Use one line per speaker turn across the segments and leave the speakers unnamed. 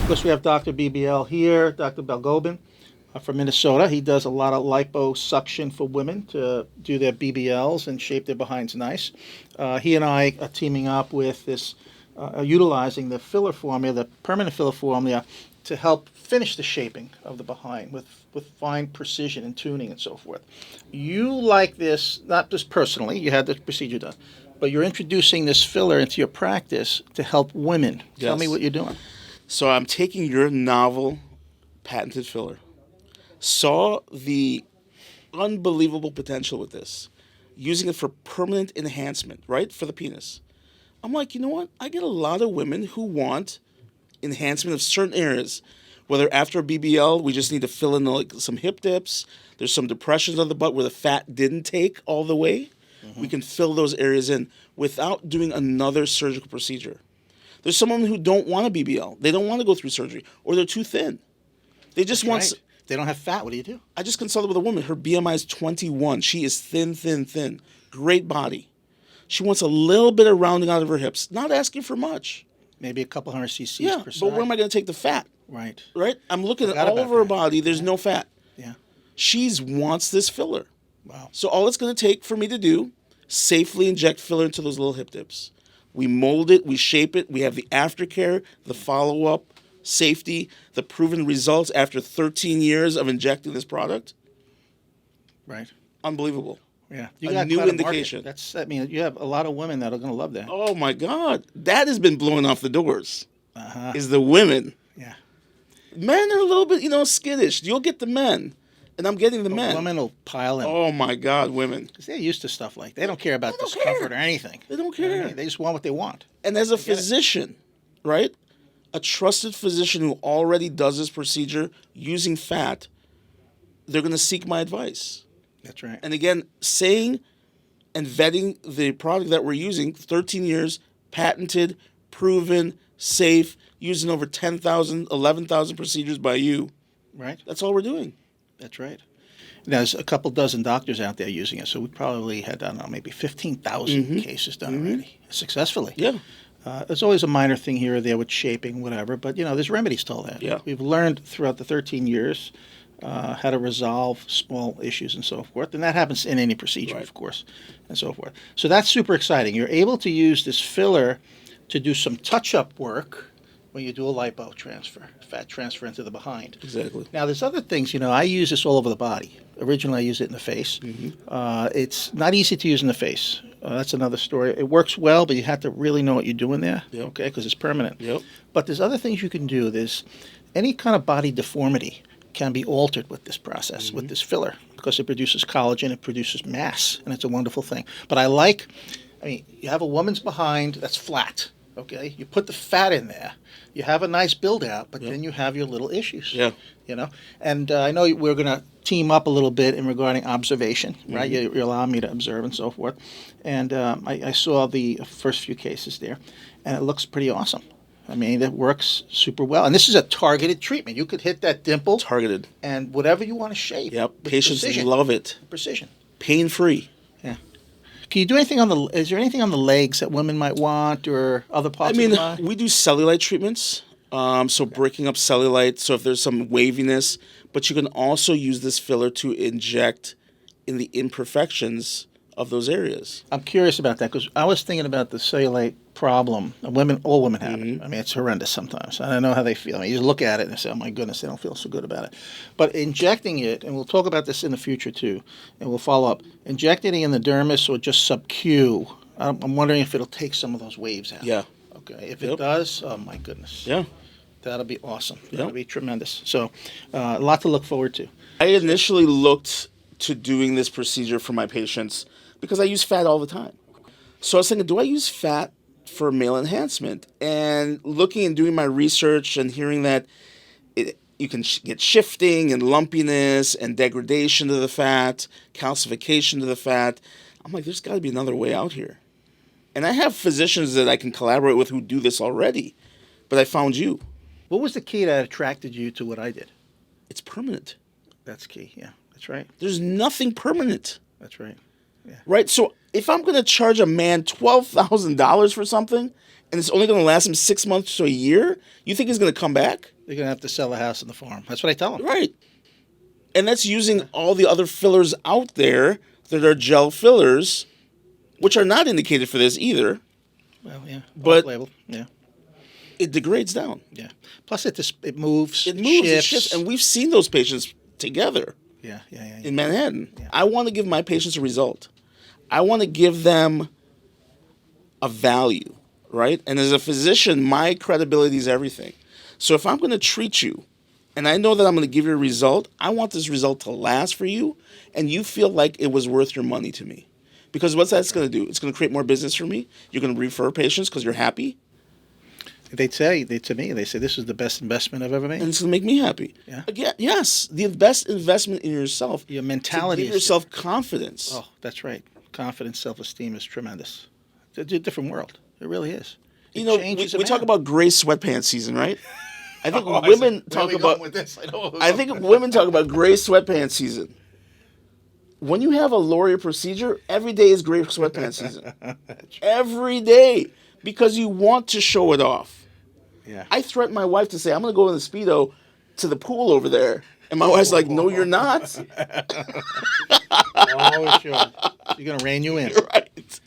Of course, we have Dr. BBL here, Dr. Balgobin from Minnesota. He does a lot of liposuction for women to do their BBLs and shape their behinds nice. He and I are teaming up with this, utilizing the filler formula, the permanent filler formula, to help finish the shaping of the behind with fine precision and tuning and so forth. You like this, not just personally, you had the procedure done, but you're introducing this filler into your practice to help women. Tell me
Yes.
what you're doing.
So I'm taking your novel patented filler, saw the unbelievable potential with this, using it for permanent enhancement, right, for the penis. I'm like, you know what? I get a lot of women who want enhancement of certain areas, whether after a BBL, we just need to fill in like some hip dips, there's some depressions on the butt where the fat didn't take all the way. We can fill those areas in without doing another surgical procedure. There's some women who don't want a BBL. They don't want to go through surgery, or they're too thin. They just want.
Right. They don't have fat. What do you do?
I just consulted with a woman. Her BMI is 21. She is thin, thin, thin. Great body. She wants a little bit of rounding out of her hips. Not asking for much.
Maybe a couple hundred cc's
Yeah,
per side.
but where am I going to take the fat?
Right.
Right? I'm looking at
Forgot
all
about
over her
that.
body. There's no fat.
Yeah.
She wants this filler.
Wow.
So all it's going to take for me to do, safely inject filler into those little hip dips. We mold it, we shape it, we have the aftercare, the follow-up, safety, the proven results after 13 years of injecting this product.
Right.
Unbelievable.
Yeah.
A
got
new
quite market.
indication.
I mean, you have a lot of women that are going to love that.
Oh my God. That has been blowing off the doors.
Uh-huh.
Is the women.
Yeah.
Men are a little bit, skittish. You'll get the men. And I'm getting the
But
men.
women will pile in.
Oh my God, women.
Because they're used to stuff like that. They don't care about
don't
discomfort
care.
or anything.
They don't
You know what I
care.
mean? They just want what they want.
And as a
get it.
physician, right? A trusted physician who already does this procedure using fat, they're going to seek my advice.
That's right.
And again, saying and vetting the product that we're using, 13 years, patented, proven, safe, using over 10,000, 11,000 procedures by you.
Right.
That's all we're doing.
That's right. There's a couple dozen doctors out there using it, so we probably had, I don't know, maybe 15,000 cases done already successfully.
Yeah.
There's always a minor thing here or there with shaping, whatever, but there's remedies to all that.
Yeah.
We've learned throughout the 13 years how to resolve small issues and so forth, and that happens in any procedure,
Right.
of course, and so forth. So that's super exciting. You're able to use this filler to do some touch-up work when you do a lipo transfer, fat transfer into the behind.
Exactly.
Now, there's other things, I use this all over the body. Originally, I used it in the face. It's not easy to use in the face. That's another story. It works well, but you have to really know what you're doing there,
Yep.
okay, because it's permanent.
Yep.
But there's other things you can do. There's any kind of body deformity can be altered with this process, with this filler, because it produces collagen, it produces mass, and it's a wonderful thing. But you have a woman's behind that's flat, okay? You put the fat in there. You have a nice build out, but then you have your little issues.
Yeah.
And I know we're going to team up a little bit in regarding observation, right? You allow me to observe and so forth. And I saw the first few cases there, and it looks pretty awesome. I mean, it works super well. And this is a targeted treatment. You could hit that dimple
Targeted.
and whatever you want to shape.
Yep.
with
Patients
precision.
love it.
Precision.
Pain-free.
Yeah. Can you do anything is there anything on the legs that women might want or other parts
I mean,
of the body?
we do cellulite treatments, so breaking up cellulite, so if there's some waviness, but you can also use this filler to inject in the imperfections of those areas.
I'm curious about that because I was thinking about the cellulite problem. All women have it. I mean, it's horrendous sometimes. I don't know how they feel. I mean, you just look at it and say, oh my goodness, they don't feel so good about it. But injecting it, and we'll talk about this in the future too, and we'll follow up, injecting it in the dermis or just sub-Q, I'm wondering if it'll take some of those waves out.
Yeah.
Okay. If it does, oh my goodness.
Yeah.
That'll be awesome. That'll be tremendous. So a lot to look forward to.
I initially looked to doing this procedure for my patients because I use fat all the time. So I was thinking, do I use fat for male enhancement? And looking and doing my research and hearing that you can get shifting and lumpiness and degradation to the fat, calcification to the fat, I'm like, there's got to be another way out here. And I have physicians that I can collaborate with who do this already, but I found you.
What was the key that attracted you to what I did?
It's permanent.
That's key. Yeah, that's right.
There's nothing permanent.
That's right.
Right? So if I'm going to charge a man $12,000 for something, and it's only going to last him 6 months to a year, you think he's going to come back?
They're going to have to sell the house and the farm. That's what I tell them.
Right. And that's using all the other fillers out there that are gel fillers, which are not indicated for this either.
Well, yeah.
But
Off-label. Yeah.
it degrades down.
Yeah. Plus, it moves.
It moves, it
shifts.
shifts, and we've seen those patients together
Yeah.
in Manhattan.
Yeah.
I want to give my patients a result. I want to give them a value, right? And as a physician, my credibility is everything. So if I'm going to treat you, and I know that I'm going to give you a result, I want this result to last for you, and you feel like it was worth your money to me. Because what's that's going to do? It's going to create more business for me. You're going to refer patients because you're happy.
They say to me, this is the best investment I've ever made.
And it's going to make me happy.
Yeah.
Again, yes, the best investment in yourself.
Your mentality.
To give yourself confidence.
Oh, that's right. Confidence, self-esteem is tremendous. It's a different world. It really is.
You know, we talk about gray sweatpants season, right? I think women talk about. I think women talk about gray sweatpants season. When you have a Loria procedure, every day is gray sweatpants season. Every day, because you want to show it off.
Yeah.
I threatened my wife to say, I'm going to go in the Speedo to the pool over there. And my wife's like, no, you're not.
Oh, sure. You're going to rein you in.
Right.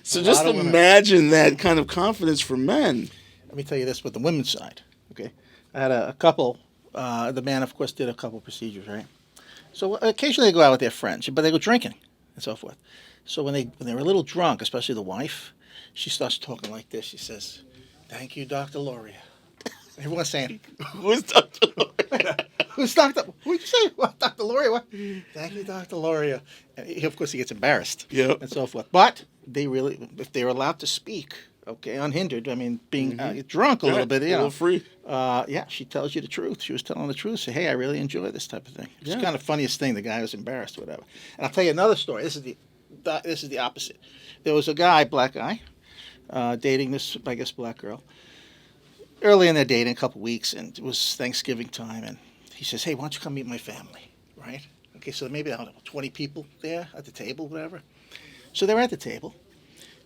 So just imagine that kind of confidence for men.
Let me tell you this with the women's side. Okay. I had a couple. The man, of course, did a couple procedures, right? So occasionally they go out with their friends, but they go drinking and so forth. So when they're a little drunk, especially the wife, she starts talking like this. She says, "Thank you, Dr. Loria." Everyone's saying,
Who's Dr. Loria?
"Who's Dr. Who'd you say? What, Dr. Loria? What? Thank you, Dr. Loria." And of course, he gets embarrassed.
Yep.
And so forth. But they really, if they're allowed to speak, okay, unhindered. I mean, being drunk a little bit, you know,
a little free.
Yeah, she tells you the truth. She was telling the truth. Say, hey, I really enjoy this type of thing. It's kind of the funniest thing. The guy was embarrassed or whatever. And I'll tell you another story. This is the opposite. There was a guy, black guy, dating this, I guess, black girl. Early in their dating, a couple weeks, and it was Thanksgiving time, and he says, hey, why don't you come meet my family, right? Okay, so maybe, I don't know, 20 people there at the table, whatever. So they're at the table,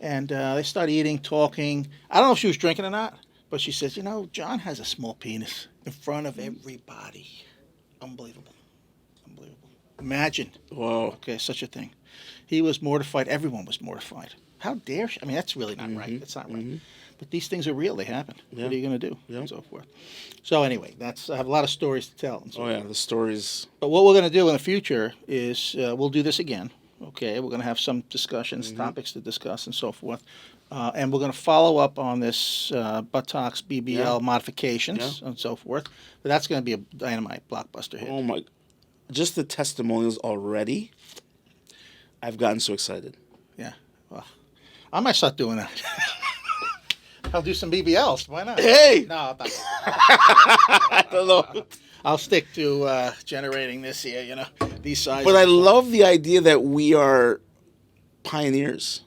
and they start eating, talking. I don't know if she was drinking or not, but she says, you know, John has a small penis in front of everybody. Unbelievable. Unbelievable. Imagine.
Whoa.
Okay, such a thing. He was mortified. Everyone was mortified. How dare she? I mean, that's really not right. It's not right. But these things are real. They happen.
Yeah.
What are you going to do?
Yeah.
And so forth. So anyway, I have a lot of stories to tell. And so
Oh, yeah, the stories.
But what we're going to do in the future is we'll do this again. Okay, we're going to have some discussions, topics to discuss, and so forth. And we're going to follow up on this buttocks BBL modifications and so forth. But that's going to be a dynamite blockbuster hit.
Oh, my. Just the testimonials already, I've gotten so excited.
Yeah. Well, I might start doing that. I'll do some BBLs. Why not?
Hey!
No, I'm not.
I don't know.
I'll stick to generating this here, you know, these sizes.
But I love the idea that we are pioneers.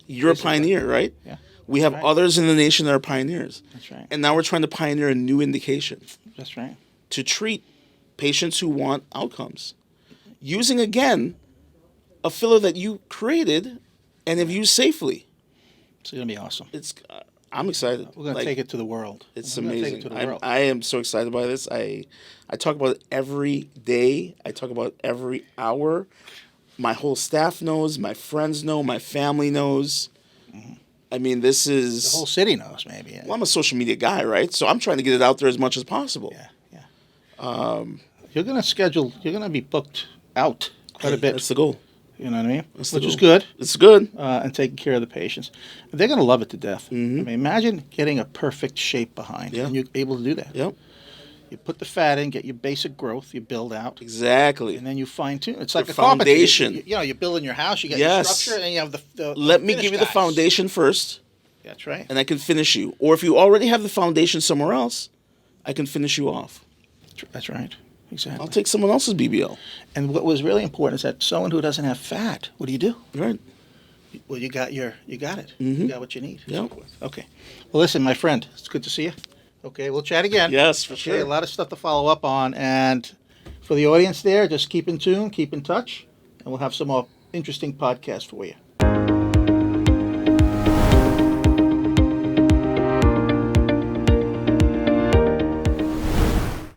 You're a pioneer, right?
Yeah.
We have others in the nation that are pioneers.
That's right.
And now we're trying to pioneer a new indication
That's right.
to treat patients who want outcomes. Using, again, a filler that you created and have used safely.
It's going to be awesome.
I'm excited.
We're going to take it to the world.
It's
We're gonna
amazing.
Take it to the world.
I am so excited by this. I talk about it every day. I talk about it every hour. My whole staff knows. My friends know. My family knows. I mean, this is...
The whole city knows, maybe. Yeah.
Well, I'm a social media guy, right? So I'm trying to get it out there as much as possible.
Yeah. You're going to be booked out quite a bit.
That's the goal.
You know what I mean?
That's
Which
the
is
goal.
good.
It's good.
And taking care of the patients. They're going to love it to death. I mean, imagine getting a perfect shape behind and you're able to do that.
Yep.
You put the fat in, get your basic growth, you build out.
Exactly.
And then you fine tune. It's like
The
a carpenter.
foundation.
You know, you're building your house, you got your structure, and then you have the
Let me
finish
give you the
guys.
foundation first,
That's right.
and I can finish you. Or if you already have the foundation somewhere else, I can finish you off.
That's right. Exactly.
I'll take someone else's BBL.
And what was really important is that someone who doesn't have fat, what do you do?
Right.
Well, you got it. You got what you need.
Yep.
Okay. Well, listen, my friend, it's good to see you. Okay, we'll chat again.
Yes, for
Okay,
sure.
a lot of stuff to follow up on. And for the audience there, just keep in tune, keep in touch, and we'll have some more interesting podcasts for you.